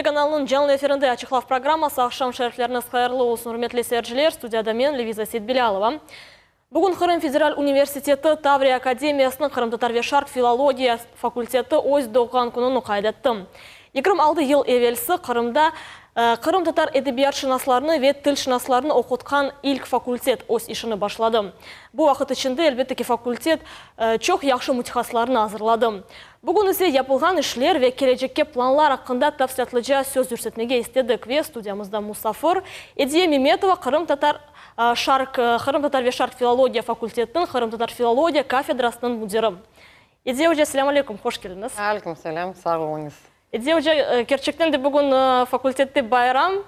телеканалының жаңыл эфирінде Ачықлав программасы ақшам шәріфлеріңіз қайырлы olsun, үрметлі сәржілер, студияда мен Левиза Сейтбелялова. Бүгін Қырым Федераль университеті Таврия академиясының Қырым татар шарқ филология факультеті өз доған күнін қайдатты. 26 ел евелсі Қырымда Қырым татар эдебиятшынасларыны ве тілшынасларыны оқытқан ilk факультет өз ішіні башлады. Бұл вақыт ішінде әлбетте факультет чоқ яқшы мутихасларыны азырлады. Бүгін ise yapılған ішлер ве келечекке планлар ақында тапсиятлыжа сөз үрсетмеге істедік ве студиямызда Мусафыр Эдия Меметова Қырым татар ве шарқ филология факультетінің Қырым татар филология кафедрасының мұдиры. Эдия уже, ассаляму алейкум, қош келдіңіз. Алейкум салям, сау болыңыз. Эдия уже керчектен де бүгін факультетте байрам,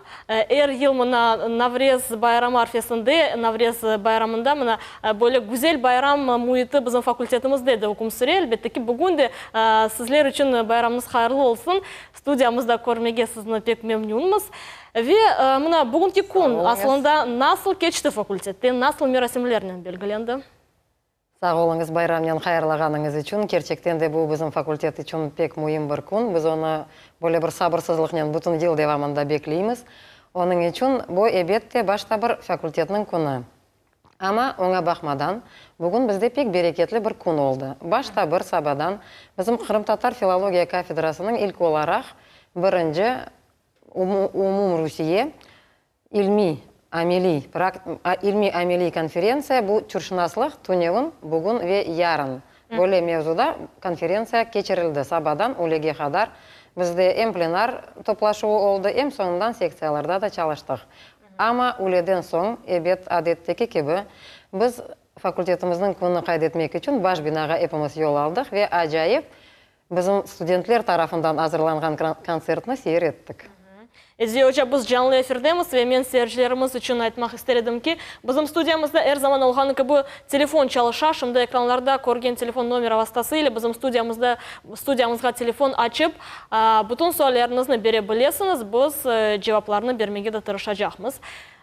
ел мұна Наврез байрам арфесінде, Наврез байрамында мұна бөлі güzel байрам мұйыты біздің факультетімізде де оқым сүре. Әлбетте ки бүгін де сізлер үшін байрамыңыз қайырлы олсын. Студиямызда көрмеге сізні пек мемнунмыз. Ве мұна бүгінгі күн асылында насыл кечті факультетте, насыл мерасимлерінен белгіленді? Сау болыңыз, байрамнен қайырлағаныңыз үшін, керчектен де бұл біздің факультет үшін пек мұйым бір күн. Біз оны бөлі бір сабырсызлықнен бұтын ел девамында беклейміз. Оның үшін бұл әбетте башта бір факультетінің күні. Ама оңа бақмадан бүгін бізде пек берекетлі бір күн олды. Башта бір сабадан біздің Қырым татар филология кафедрасының ilk olarak бірінші Умум Русия ilmi ameli konferensiya bu çürşünaslıq tünevin bugün ve yarın. Böyle mevzuda konferensiya geçirildi sabadan olege kadar. Bizde hem plenar toplaşığı oldu, hem sonundan seksiyalarda da çalıştık. Ama uleden son, ebet adetteki gibi, biz fakultetimizin gününü kaydetmek için baş binaga hepimiz yol aldık ve acayip bizim studentler tarafından hazırlanan konsertini seyrettik. Эдия уже біз жаңлы эфирдеміз ве мен сәржілеріміз үшін айтмақ істередім ки, біздің студиямызда әр заман олғаны бұл телефон чалыша, шымды экранларда көрген телефон номер авастасы или біздің студиямызға телефон açып, бұтын суалеріңізні бере білесіңіз, біз жауапларыны бермеге де тырышачақмыз.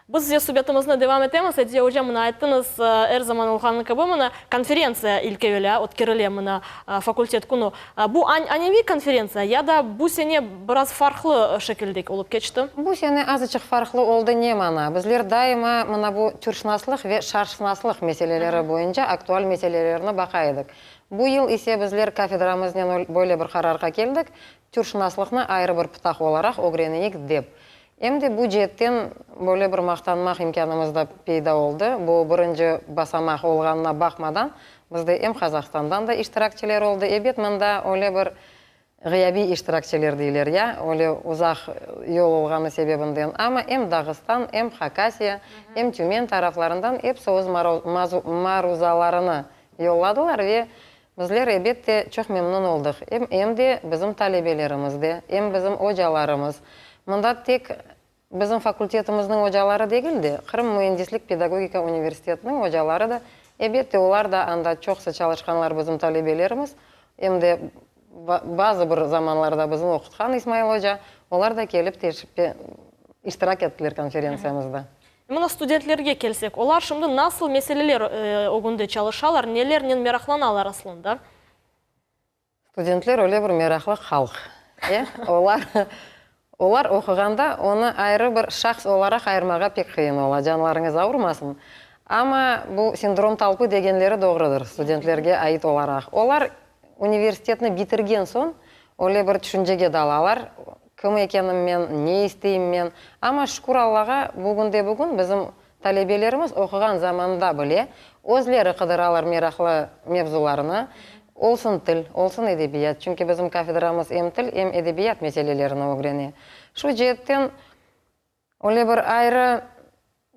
Біз зе субъектімізді девам етеміз, Эдия уже мұна айттыңыз, әр заман олғаны бұл мұна конференция илкевелі, өткеріле мұна факультет күні. Бұл аневи конференция, яда бұл сене біраз фарқлы шекілдек олып кечті? Бұл сене азычық фарқлы олды не мана. Біздер дайыма мұна бұл түршінаслық ве шаршынаслық меселелері бойынша актуал меселелеріні бақайдық. Бұл ел есе біздер кафедрамыздан бөлі бір қарарға келдік, түршінаслықны айры бір пұтақ оларақ огренейік деп. Емде бұл жеттен бөлі бір мақтанмақ имканымызда пейда олды. Бұл бірінші басамақ олғанына бақмадан, бізде ем Қазақстандан да иштиракчилер олды. Эбет мында оле бір ғияби иштиракчилер дейлер, я? Оле ұзақ ел олғаны себебінден. Ама ем Дағыстан, ем Хакасия, ем Тюмен тарафларынан еп соғыз марузаларыны yolладылар ве біздер эбетте чоқ мемнун олдық. Емде біздің талебелерімізде, ем біздің ожаларымыз. Мұнда тек біздің факультетіміздің ожалары дегілді. Қырым Mühendislik педагогика университетінің ожалары да, әбетте олар да анда чоқсы çalışқанлар біздің талебелеріміз. Емде базы бір заманларда біздің оқытқан Исмаил Ожа, олар да келіп тешіппе иштирак еттілер конференциямызда. Мұна студентлерге келсек, олар шымды насыл меселелер оғынды çalışалар, нелерінен мерақланалар асылында? Студентлер оле бір мерақлы халық. Олар оқығанда оны айры бір шақс оларақ айырмаға пек қиын ола, жанларыңыз ауырмасын. Ама бұл синдром талпы дегенлері доғырыдыр студентлерге айт оларақ. Олар университетіні бітірген сон, оле бір түшінжеге далалар, кім екенім мен, не істейім мен. Ама шүкір Аллаға бүгінде бүгін біздің талебелеріміз оқыған заманда біле, өзлері қыдыралар мерақлы мевзуларыны, olsun til, olsun edebiyat. Çünkü bizim kafedramız hem til, hem edebiyat meselelerini öğreniyor. Şu cihetten öyle bir ayrı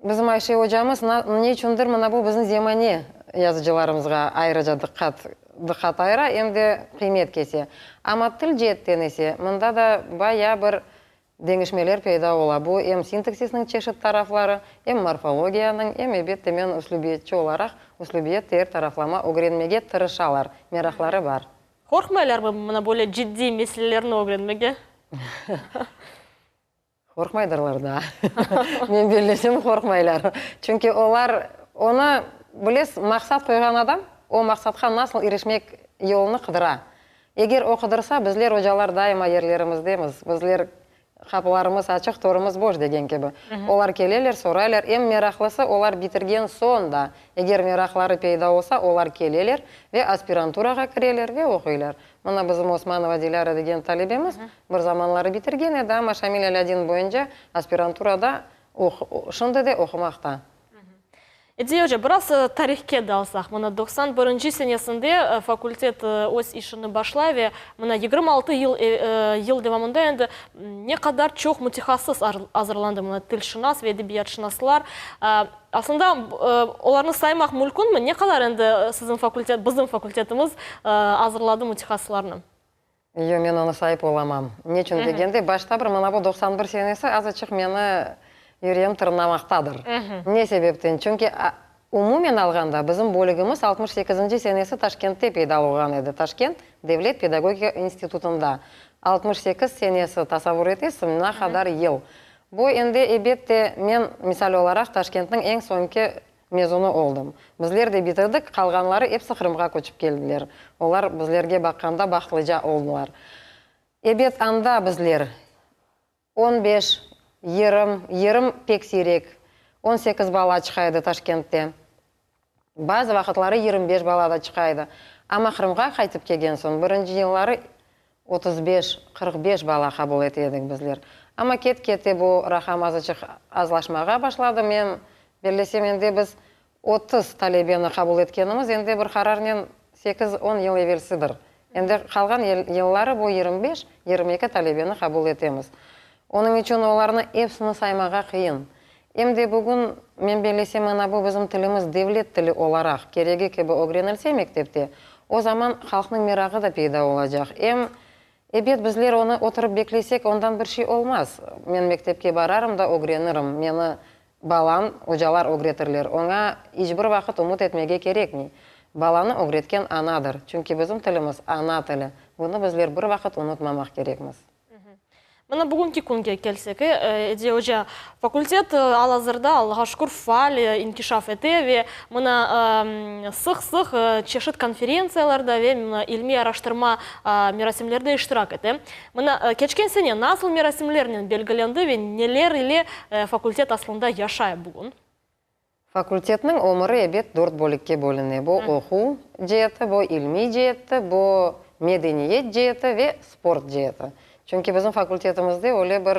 bizim Ayşe hocamız ne içindir mına bu bizim zemani yazıcılarımızga ayrıca dikkat ayıra hem de kıymet kese. Ama til cihetten ise mında da bayağı bir dengişmeler peyda ola. Bu hem sintaksisinin çeşit tarafları, hem morfologiyanın, hem ebette men üslubiyetçi olarak üslubiyet ter taraflama öğrenmege tırışalar, merakları var. Korkmaylar mı bana böyle ciddi meselelerini öğrenmege? Korkmaydırlar da. Men belesem korkmaylar. Çünkü onlar onu biles maksat koygan adam, o maksatқа nasıl erişmek yolunu kıdıra. Eğer o kıdırsa bizler hocalar daima yerlerimizdemiz. Bizler қапыларымыз ачық, торымыз бош деген кебі. Олар келелер, сорайлар. Эм мерақлысы олар бітірген сонда. Егер мерақлары пейда болса, олар келелер ве аспирантураға кірелер ве оқилар. Мына бізім Османова Диляра деген талебеміз бір заманлары бітірген еді, ама Шамиль Алядин бойынша аспирантурада шынды де оқымақта. Идея уже біраз тарихке далсақ. Мына 91-ші сенесінде факультет өз ішіні башлаве. Мына 26 ел девамында енді не қадар чоқ мутихассыз азырланды. Мына тілшінас, ведебиятшынаслар. Асында оларны саймақ мүлкін не қадар енді сіздің факультет, біздің факультетіміз азырлады мутихассыларны? Мен оны сайып оламам. Нечін дегенде, башта бір мына бұл 91 сенесі азычық мені үйрем тырнамақтадыр. Не себептен? Чөнки умумен алғанда біздің бөлігіміз 68-ші сенесі Ташкентте пейда болған еді. Ташкент Девлет педагогика институтында. 68 сенесі тасаввур етесің, мына қадар ел. Бұл енді ебетте мен мисал оларақ Ташкенттің ең соңғы мезоны олдым. Біздер де бітірдік, қалғанлары епсі Қырымға көчіп келділер. Олар біздерге баққанда бақлыжа олдылар. Ебет анда біздер 15 Ерім пек сирек, 18 бала чықайды Ташкентте. Базы вақытлары 25 балада чықайды. Ама Қырымға қайтып келген соң, бірінші жыллары 35-45 бала қабыл етедік біздер. Ама кет-кетте бұл рахам азлашмаға башлады. Мен берлесем енді біз 30 талебені қабыл еткеніміз, енді бір қарарнен 8-10 ел евелсідір. Енді қалған еллары бұл 25-22 талебені қабыл етеміз. Оның үшін оларны епсіні саймаға қиын. Емде бүгін мен белесем ана бұл біздің тіліміз девлет тілі оларақ. Кереге кебі огренілсе мектепте, о заман халқының мерағы да пейда олacak. Ебет біздер оны отырып беклесек, ондан бір шей олмаз. Мен мектепке барарым да огренірім. Мені балан, ожалар огретірлер. Оңа ешбір вақыт ұмыт етмеге керек не. Баланы огреткен анадыр. Чүнки біздің тіліміз ана тілі. Бұны біздер бір вақыт ұмытмамақ керекміз. Мына бүгінгі күнге келсек, идея факультет алазырда Аллаға шүкір фаал инкишаф етеве, мына сық-сық чешет конференцияларда ве илми араштырма мерасимлерде иштирак еті. Мына кечкен сене насыл мерасимлерінен белгіленді ве нелер или факультет аслында яшай бүгін? Факультетнің омыры ебет 4 бөлікке бөліне. Бұл оқу жеті, бұл илми жеті, бұл медениет жеті ве спорт жеті. Чөнки біздің факультетімізде оле бір,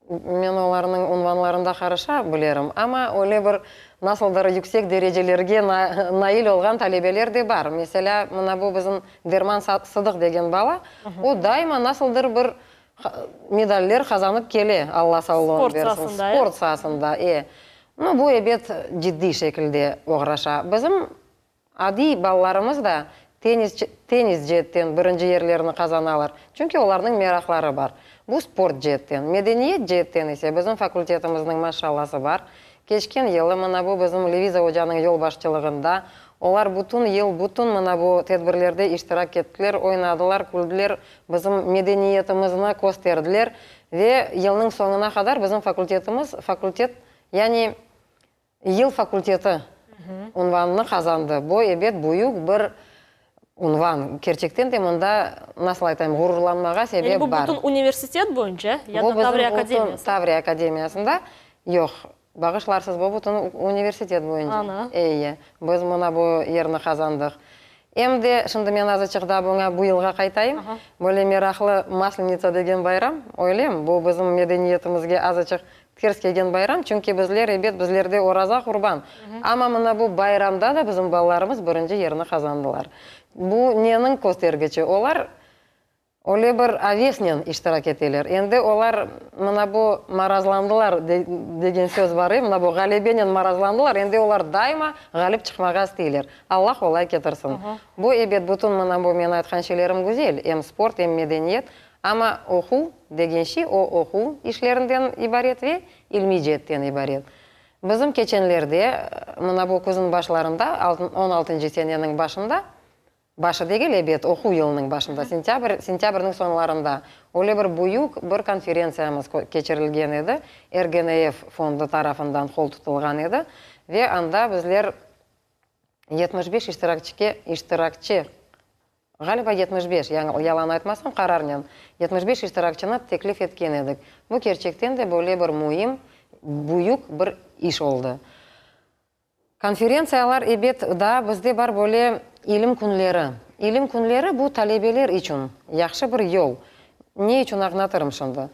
мен оларының унванларында қарыша білерім, ама оле бір насылдары yüksek дәрежелерге наил олған талебелер де бар. Mesela, мына бұл біздің Дерман Сыдық деген бала, о дайма насылдыр бір медаллер қазанып келе, Алла саулығын берсін. Спорт сасында. Бұл ебет жидди шекілде оғраша. Біздің ади балаларымыз да теннис жеттен бірінші ерлеріні қазаналар. Чүнки олардың мерақлары бар. Бұл спорт жеттен, медениет жеттен есе біздің факультетіміздің машаласы бар. Кешкен елі мына бұл біздің Левиза Ожаның ел башчылығында. Олар бұтын ел, бұтын мына бұл тедбірлерде иштирак еттілер, ойнадылар, күлділер, біздің медениетімізді көстерділер. Ве елінің соңына қадар біздің факультет, яғни ел факультеті унванны қазанды. Бұл ебет бұйық бір унван. Керчектен де мұнда, насыл айтайым, ғұрурланмаға себеп бар. Бұл бұтын университет бойынша? Бұл біздің Таврия академиясында. Йоқ, бағышларсыз бұл бұтын университет бойынша. Біз мұна бұл ерні қазандық. Емде, шынды мен азычықда бұңа бұл елға қайтайым. Бөле мерақлы Масленица деген байрам. Ойлем, бұл біздің медениетімізге азычық терс келген байрам. Чүнки біздер, ебет, біздерде ораза құрбан. Ама мұна бұл байрамда да біздің балаларымыз бірінші ерні қазандылар. Бұл ненің көстергечі? Олар оле бір авеснен иштирак етелер. Енді олар мұна бұл маразландылар деген сөз бар. Мұна бұл ғалебенен маразландылар. Енді олар дайма ғаліп чықмаға істейлер. Аллах олай кетірсін. Бұл ебет бұтын мұна бұл мен айтқан шелерім güzel. Ем спорт, ем медениет. Ама оқу дегенші, о оқу ишлерінден ибарет ве илми жеттен ибарет. Біздің кеченлерде мұна бұл көзін башыларында 16-шы сененің башында башы дегел ебет оқу елінің башында, сентябрдің соңларында оле бір бұйық бір конференциямыз кечерілген еді, РГНФ фонды тарафындан қол тұтылған еді, ве анда біздер 75 иштиракчы Галиба 75, ялан айтмасам, қарарнен 75 иштиракчыны теклиф еткен едік. Бұл керчектен де бөле бір мұйым, бұйық бір иш олды. Конференциялар ебет да бізде бар бөле илім күнлері. Илім күнлері бұл талебелер үшін, яқшы бір ел. Не үшін ағнатырым шынды?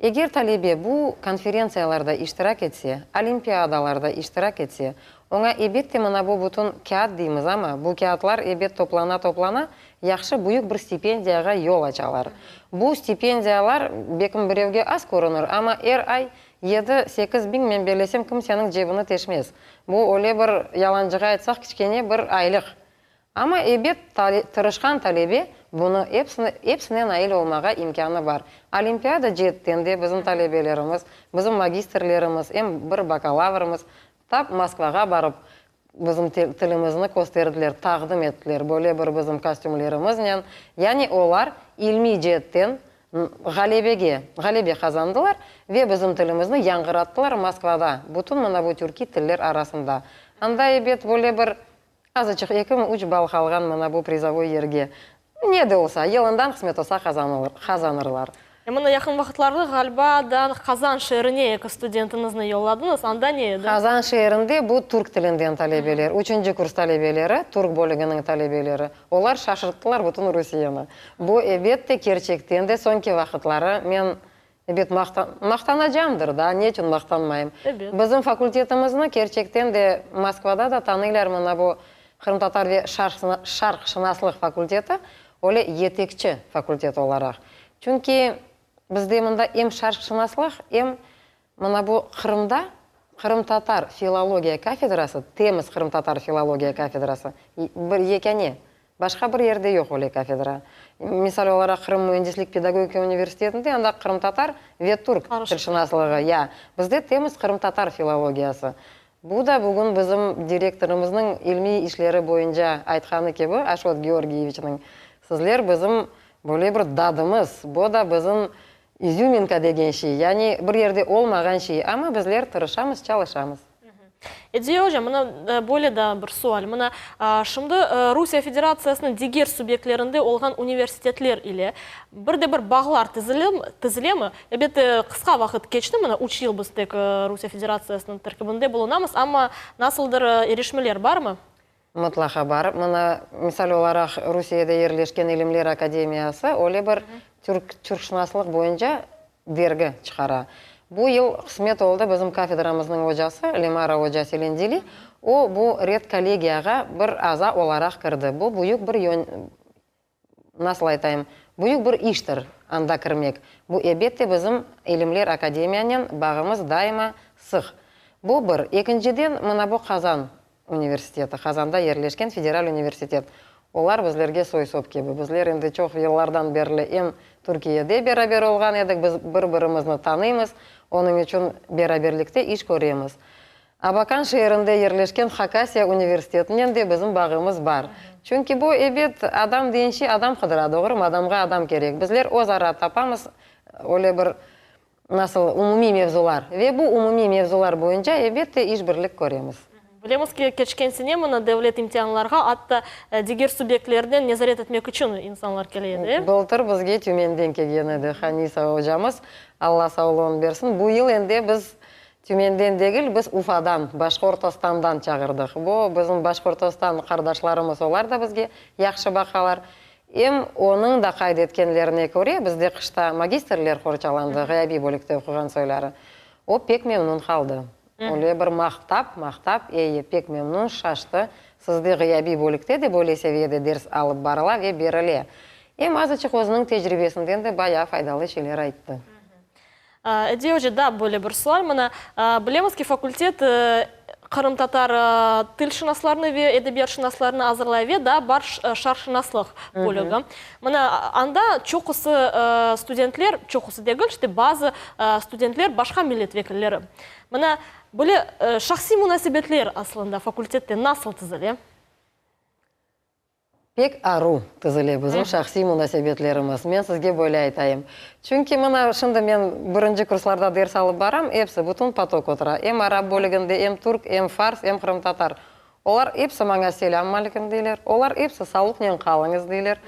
Егер талебе бұл конференцияларда иштирак етсе, олимпиадаларда иштирак етсе, оңа ебетте мына бұл бұтын кәат дейміз, ама бұл кәатлар ебет топлана, яқшы бұйық бір стипендияға ел ачалар. Бұл стипендиялар бекім біреуге аз көрінір, ама ай 7-8 бин мен белесем, кім сенің жебіні тешмес. Бұл оле бір яланжыға айтсақ кішкене бір айлық. Ама ебет тырышқан талебе бұны епсінен айыл олмаға имканы бар. Олимпиада жеттенде біздің талебелеріміз, біздің магистрлеріміз, бір бакалаврымыз тап Москваға барып, біздің тілімізні көстерділер, тағдым еттілер, бөле бір біздің костюмлерімізнен. Яғни олар илми жеттен ғалебе қазандылар, ве біздің тілімізні яңғыраттылар Москвада, бұтын мұна бұл түрки тілдер арасында. Анда ебет бөле бір азычық 2-3 бал қалған мұна бұл призовой ерге. Не де олса, еліндан қысмет олса қазанырлар. Мұны яқын вақытларды ғалбадан Қазан шеріне екі студентіңізні йолладыңыз, анда не еді? Қазан шерінде бұл турк тілінден талебелер, 3-ші курс талебелері, турк бөлігінің талебелері. Олар шашырттылар бұтын Русияны. Бұл әбетте керчектен де сонки вақытлары мен әбет мақтанажамдыр да, не үшін мақтанмайым. Біздің факультетімізні керчектен де Москвада да танылар мұна бұл Қырым-татар ве шарқ шынаслық факультеті, оле етекші факультет оларақ. Чүнки бізде мұнда шарқ шынаслық, мұна бұл Қырымда Қырым-татар филология кафедрасы, теміз Қырым-татар филология кафедрасы, бір екене, башқа бір ерде жоқ оле кафедра. Мисал оларақ Қырым mühendislik педагогика университетінде, анда Қырым-татар веттурк шынаслығы, бізде теміз Қырым-татар филологиясы. Бұл да бүгін біздің директорымыздың ilmi ішлері бойынша айтқаны кебі, Ашот Георгиевичінің. Сізлер біздің бөле бір дадымыз, бұл да біздің изюминка деген шей, яғни бір ерде олмаған шей, ама біздер тырышамыз, чалышамыз. Эдиожа, мұна бөле да бір суал. Мұна шымды Русия Федерациясының дегер субъектлерінде олған университетлер или бірде бір бағылар тізілемі? Әбеті қысқа вақыт кечті, мұна 3 ел біз тек Русия Федерациясының тіркібінде болынамыз, ама насылдыр ерешмелер бар ма? Мұтлаға бар. Мұна, мисал оларақ Русияда ерлешкен илімлер академиясы, оле бір түркшынаслық бойынша дергі шығара. Бұл ел қысмет олды біздің кафедрамыздың ожасы, Лемара ожа Селендили, бұл рет коллегияға бір аза оларақ кірді. Бұл бұйық бір насыл айтайым, бұйық бір иштір анда кірмек. Бұл әбетте біздің илімлер академиянен бағымыз дайыма сық. Бұл бір. Екіншіден, мұна бұл Қазан университеті, Қазанда ерлешкен федерал университет. Олар біздерге сой-соп кебі. Біздер енді чоқ еллардан берлі Түркияде бері олған едік, біз бір-бірімізні таныймыз, оның үшін бері-берлікте иш көреміз. Абакан шерінде ерлешкен Хакасия университетінен де біздің бағымыз бар. Чүнки бұл әбет адам дейінші адам қыдырады, оғырым адамға адам керек. Біздер озара тапамыз, оле бір насыл умуми мевзулар. Ве бұл умуми мевзулар бойынша әбетте иш бірлік көреміз. Білеміз кечкенсіне мұны дәулет имтианларға атты дегер субъектлерден незарет етмек үшін инсанлар келеді. Бұлтыр бізге түменден келген еді Ханиса ожамыз, Алла саулығын берсін. Бұл ел енді біз түменден дегіл, біз Уфадан, Башқортостандан чағырдық. Бұл біздің Башқортостан қардашларымыз, олар да бізге яқшы бақалар. Оның да қайды еткенлеріне көре, бізде қышта магистрлер қорчаланды, ғайаби бөлікте оқыған сөйлері. О пек мемнун қалды. Оле бір мақтап, пек мемнун шашты. Сізді ғияби бөлікте де бөлесе веді дерс алып барыла ве беріле. Азычық өзінің тежірибесінден де бая файдалы шелер айтты. Эдиожа, да, бөле бір суал. Мұна білемізкі факультет Қырым-татар тіл шынасларыны ве әдебиет шынасларыны азырлай ве, да, бар шаршынаслық бөлігі. Мұна анда чоқысы студентлер, чоқысы дегіл, базы студентлер башқа милет векілері. Мұна бөле шақси мұнасибетлер асылында факультетте насыл тізіле? Пек ару тізіле біздің шақси мұнасибетлеріміз. Мен сізге бөле айтайым. Чүнки мұна шынды мен бірінші курсларда дерс алып барам, епсі бұтын поток отыра. Араб бөлігінде, турк, фарс, Қырым-татар. Олар епсі маңа селям маликім дейлер. Олар епсі саулықнен қалыңыз дейлер.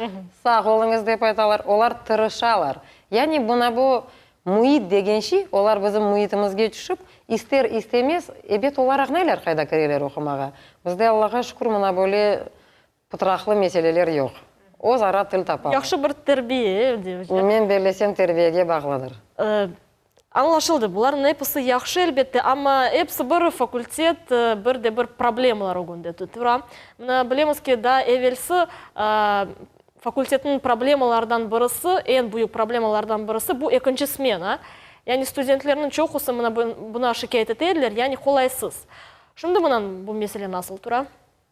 Сақ олыңыз деп айталар. Олар тырышалар. Яғни бұна бұл мұйт дегенші, олар біздің мұйтымызге түшіп, істер істемес, ебет олар ағнайлар қайда кірелер оқымаға. Бізде Аллаға шүкір мұна бөле пұтырақлы меселелер жоқ. Оз ара тіл тапады. Яқшы бір тәрбие. Мен берлесем тәрбиеге бағладыр. Аңлашылды, бұлардың эпсы яқшы әлбетте, ама эпсы бір факультет, бірде бір проблемалар оғынды тұра. Мұна білемізке да әвелсі факультеттің проблемалардан бірісі, ең бұйық проблемалардан бірісі, бұл екінші смена. Яғни студентлерінің чоқысы бұна шикайет етелер, яғни қолайсыз. Шынды мұнан бұл меселе насыл тұра?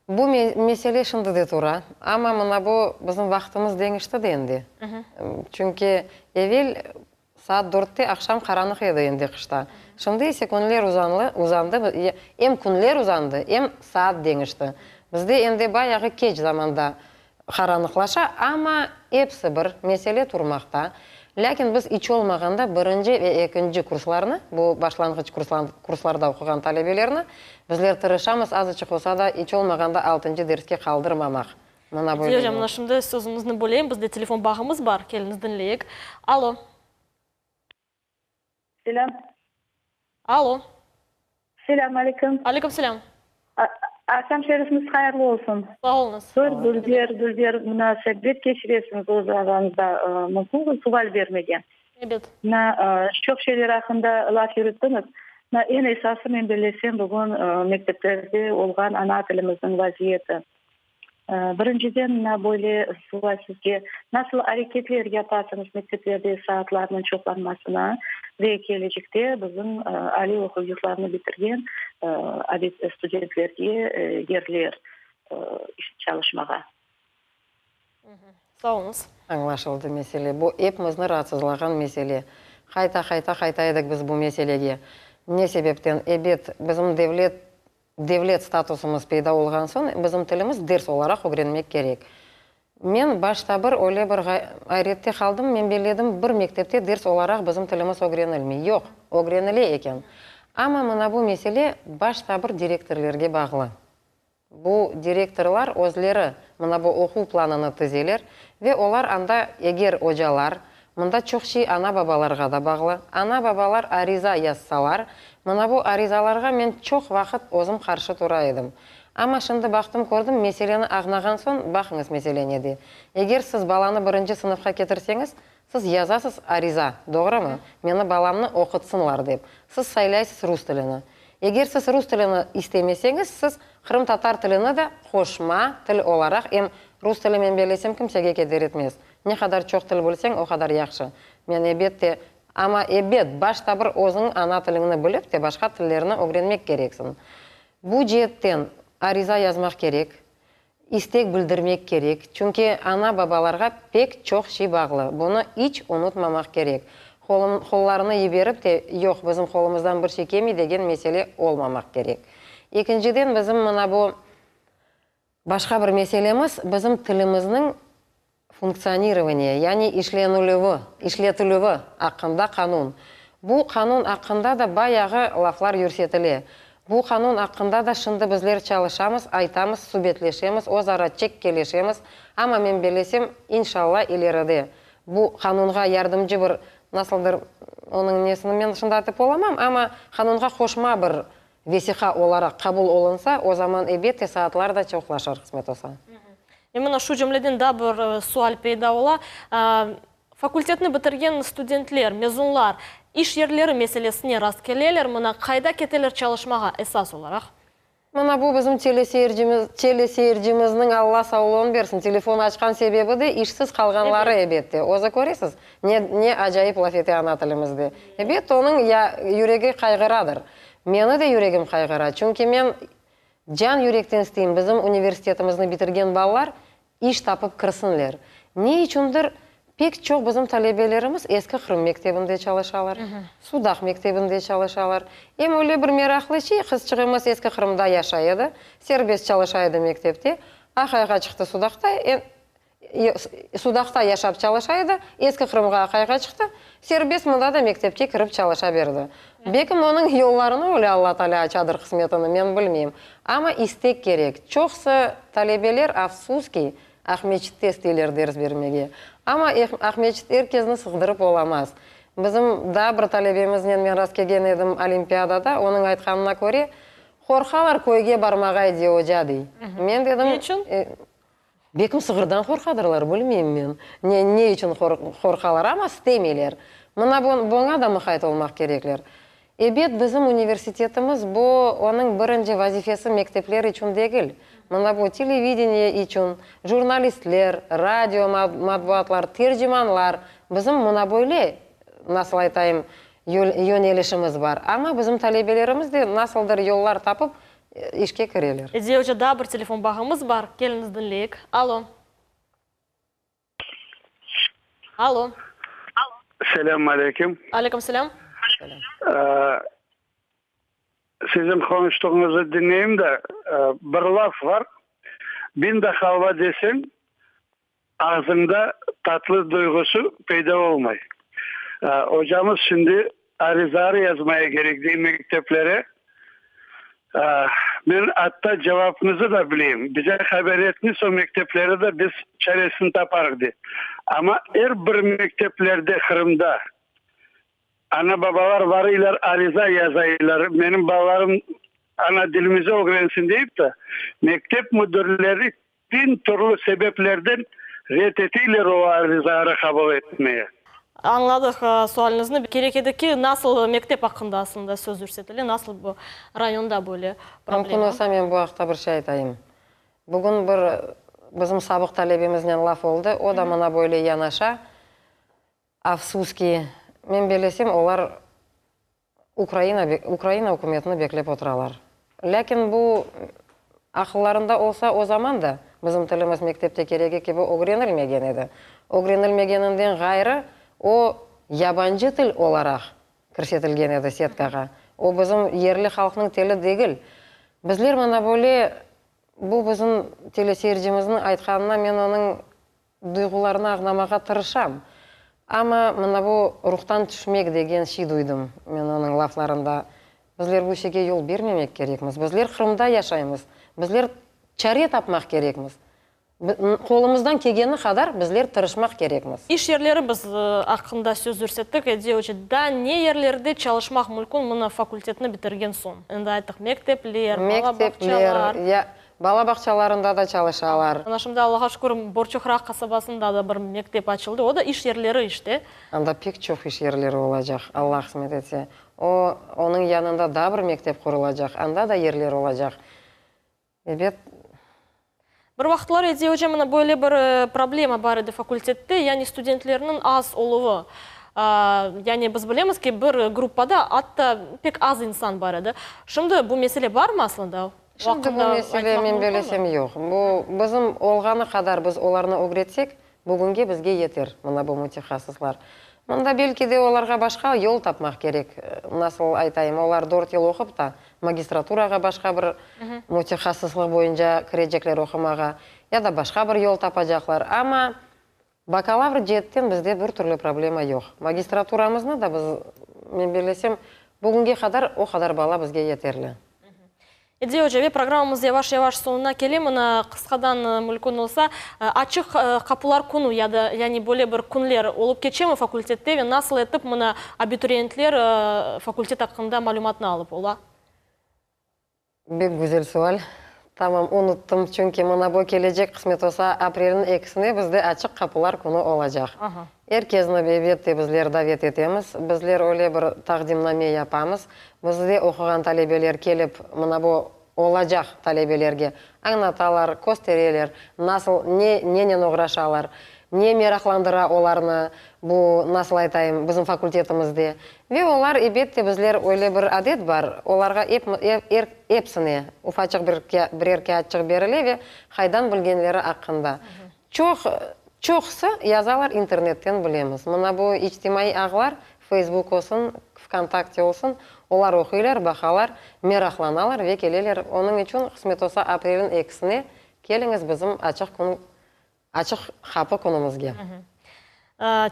Бұл меселе шынды де тұра, ама мұна бұл біздің вақтымыз деңішті денді. Чүнке әвел saat 4'te akşam karanlık edi endi kışta. Şimdi ise günler uzandı, hem günler uzandı, hem saat deňişdi. Bizde endi bayağı keç zamanda karanlıklaşa, ama hepsi bir mesele turmakta. Lakin biz iç olmaganda birinci ve ikinci kurslarını, bu başlangıç kurslarda okugan talebelerini bizler tırışamız, azıcık olsa da iç olmaganda 6. dersке kaldırmamak. Hocam, şimdi sözünüzünü böleyim, bizde telefon bağımız var, keliniz dinleyek. Alo. Selam. Alo. Selam aleyküm. Aleyküm selam. Akşam şerifiniz hayırlı olsun. Sağ olunuz. Düldür münasebet geçiresiniz o aranızda. Mümkün sual vermegen. Evet. Çok şeyler hakkında laf yürüttünüz. En esası men bilesem bugün mekteplerde olgan ana tilimizin vaziyeti. Birinciden böyle sual sizge nasıl hareketler yaparsınız mekteplerde saatlarının çoklanmasına ve gelecekte bizim ali okul yurtlarını bitirgen studentlerge yerler çalışmağa. Sağ olunuz. Anlaşıldı mesele. Bu hepimizni rahatsızlagan mesele. Qayta edik biz bu meselege. Ne sebepten? Ebet bizim devlet statusumuz peyda olgan son, bizim tilimiz ders olarak öğrenmek gerek. Men başta bir öyle bir gayretте kaldım, men belledim bir mektepte ders olarak bizim tilimiz öğrenilmey. Yok, öğrenili eken. Ama mına bu mesele başta bir direktorlarga bağlı. Bu direktorlar özleri mına bu oku planını tüzeler ve olar anda eğer hocalar, mında çok şey ana babalarga da bağlı. Ana babalar ariza yazsalar, mına bu arizalarga men çok vakit özüm karşı turaydım. Ama şimdi baktım gördüm meseleni ağnagan son bakınız mesele nedi. Eğer siz balanı birinci sınıfka getirseniz, siz yazasız ariza, doğru mu? Meni balamını okutsunlar dep. Siz saylaysız Rus tilini. Eğer siz Rus tilini istemeseniz, siz Kırım Tatar tilini de koşma til olarak, hem Rus tili men belesem kimsege keder etmez. Ne kadar çok til bilsen, o kadar yaxşı. Men ebette, ama ebet başta bir özün ana tilini bilip de başka tillerini öğrenmek gereksin. Bu cihetten ariza yazmak gerek, istek bildirmek gerek. Çünkü ana babalarga pek çok şey bağlı. Bunu hiç unutmamak gerek. Kollarını yiberip de yok bizim kolumuzdan bir şey kemi degen mesele olmamak gerek. İkinciden bizim mına bu başka bir meselemiz bizim tilimizin funksionирование, yani işletilüvi hakkında kanun. Bu kanun hakkında da bayağı laflar yürsetili. Bu kanun hakkında da şimdi bizler çalışamız, aytamız, subetleşemiz, ozara çekkeleşemiz. Ama men belesem inşallah ileride bu kanunga yardımcı bir nasıldır onun nesini men şunda atıp olamam, ama kanunga koşma bir vesika olarak kabul olunsa, o zaman ebette saatlar da çoğlaşır kısmet olsa. Именно шу жемледен да бір суал пейда ола. Факультетні бітірген студентлер, мезунлар, iş yerleri meselesine rast kelelер, мұна қайда кетелер çalışmaға esas olarak? Мына bu bizim teleseyircimizin Allah sağlığını versin. Telefon açkan sebebi de işsiz kalganları ebette. Oza göresiz. Ne acayip laf eti ana tilimizde. Ebette onun yüreği kaygıradır. Meni de yüreğim kaygıra. Çünkü men can yürekten isteyim. Bizim üniversitetimizni bitirgen ballar iş tapıp kırsınlar. Ne içindir? Pek çok bizim talebelerimiz eski Kırım mektebinde çalışalar, Sudak mektebinde çalışalar. Hem öyle bir meraklı şey, kızçığımız eski Kırım'da yaşaydı, serbest çalışaydı mektepte. Akayga çıktı Sudak'ta, Судақта яшап çalışайды, ескі Қырымға қайға шықты, сербес мұнда да мектепке кіріп çalışа берді. Бекім оның yollarını öyle Allah Teala açadır kısmetini men bilmeyim. Ama istek gerek. Çoğsa talebeler afsus ki Ahmetçit'te isteler ders vermege. Ama Ahmetçit herkesini sığdırıp olamaz. Bizim da bir talebemizden men rast kelgen edim Olimpiadada, onun aytkanına göre korkalar koyge barmagay diye hoca dey. Men dedim, Ne için? Бекім сығырдан қорқадырлар, білмеймін мен. Не үшін қорқалар, ama істемейлер. Мұна бұңа да мұқайт олмақ кереклер. Бет біздің университетіміз бұл оның бірінші вазифесі мектеплер үшін дегіл. Мұна бұл телевидение үшін, журналистлер, радио матбуатлар, тержиманлар. Біздің мұна бойле, насыл айтайым, yönelişimiz бар. Ama bizim talebelерimiz de nasıldır yollar tapıp işke kirelер. Девоча, bir telefon bağımız var. Geliniz dinleyik. Alo. Alo. Selamun aleyküm. Aleyküm selam. Sizin konuştuğunuzu dinleyeyim de bir laf var. Bin de halva desen ağzında tatlı duygusu peyda olmay. Hocamız şimdi arizarı yazmaya gerektiği mekteplere ben hatta cevabınızı da bileyim. Bize haber etmiş o mekteplere de biz çaresini taparız diye. Ama her bir mekteplerde Kırım'da ana babalar varıylar ariza yazaylar. Benim babalarım ana dilimizi öğrensin deyip de mektep müdürleri bin türlü sebeplerden reddetiler o arizaları kabul etmeye. Anladık sualınızı. Gerek edi ki nasıl mektep hakkında aslında söz ürsetili, nasıl bu rayonda böyle Мүмкін problema? olsa men bu haqda bir şey aytayım. Bugün bizim sabık talebimizden laf oldu. O da bana böyle yanaşa. Afsus ki men belesem olar Ukrayna hükümetini beklep oturalar. Lakin bu akıllarında olsa o zaman da bizim tilimiz mektepte keregi ki bu öğrenilmegen edi. Öğrenilmegeninden gayrı o yabancı til olarak kirsetilgen edi setkaga. O bizim yerli halkının tili değil. Bizler mana böyle bu bizim teleseyircimizin aytkanına men onun duygularını anlamağa tırışam. Ama mana bu ruhtan düşmek degen şey duydum men onun laflarında. Bizler bu işe yol vermemek gerekmiz. Bizler Kırım'da yaşayımız. Bizler çare tapmak gerekmiz. Қолымыздан келгені қадар bizler тырышмақ gerekmiz. İş yerleri biz hakkında söz ürsettik. Девоча, ne yerlerde çalışmak mümkün mına fakultetini bitirgen son. Şimdi ayttık mektepler, balabakçalar. Bala bakçalarında da çalışalar. Şimdi Allah'a şükür Borçukrak kasabasında da bir mektep açıldı. O da iş yerleri işte. Anda pek çok iş yerleri olacak. Allah kısmet etse. Onun yanında da bir mektep kurulacak. Anda da yerler olacak. Evet. Bir vaqtlar Девоча, mına böyle bir problema var idi fakultette. Yani studentlerinin az oluğu. Yani biz bilemiz ki bir gruppada hatta pek az insan var idi. Şimdi bu mesele var mı aslında? Şimdi bu mesele men belesem yok. Bu bizim olğanı kadar biz olarını öğretsek, bugünge bizge yeter. Mına bu mütehassislar. Mında belki de olarga başka yol tapmak gerek. Nasıl aytayım, olar 4 yıl okup da magistraturaga başka bir mütehassislik boyunca kirecekler okumaga ya da başka bir yol tapacaklar. Ama bakalavr jetten bizde bir türlü problema yok. Magistraturamızны da biz men belesem bugünge kadar o kadar bala bizge yeterli. Девоча, программамыз yavaş sonuna келем. Қысқадан мүмкін olsa açık kapılar kunu ya da yani böyle bir kunler olup geçemi fakültette ve nasıl etip mına abituriyentler fakültet hakkında malumatını alıp ola? Bek güzel sual. Tamam, unuttum çünkü mına bu gelecek kısmet olsa aprelin 2'sine bizde açık kapılar kunu olacak. Herkesini bebette bizler davet etemiz. Bizler öyle bir takdimname yapamız. Bizde okugan talebeler kelip mına bu olacak talebelerge anlatalar, göstereler, nasıl nenen uğraşalar, ne meraklandıra olarını bu nasıl aytayım bizim fakültetimizde. Ve onlar elbette bizler öyle bir adet var. Olarga hepsini ufacık bir kağıtçık berile ve haydan bilgenleri hakkında. Çoğusu yazalar internetten bilemiz. Mına bu içtimai ağlar, Facebook olsun, Vkontakte olsun, olar okuylar, bakalar, meraklanalar ve keleler. Onun için kısmet olsa aprelin 2'sine keliniz bizim açık konu Açıq xapı kunumuzga.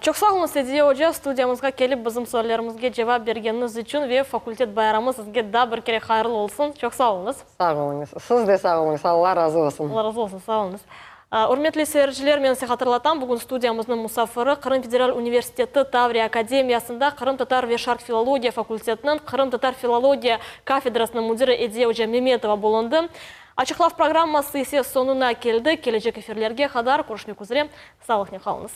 Çok sağ olun Сәдия Hoca, студиямызға келіп bizim sorularımızga cevap bergeniniz için ve fakultet bayramı sizge da bir kere hayırlı olsun. Çok sağ olunuz. Sağ olunuz. Siz de sağ olunuz. Allah razı olsun. Allah razı olsun, sağ olunuz. Урметлі сeyirciler, мен сізге hatırlatam, bugün studiyamızın musafiri Qırım Federal Universiteti Таврия Akademiyasında Qırım Tatar ve Şark Filologiya Fakültetinin Qırım Tatar Filologiya Kafedrasının müdiri Ediye Hoca Memetova bulundu. Açıqlaf programması ise sonuna geldi. Gelecek efirlerge kadar görüşmek üzere. Sağlıklı kalınız.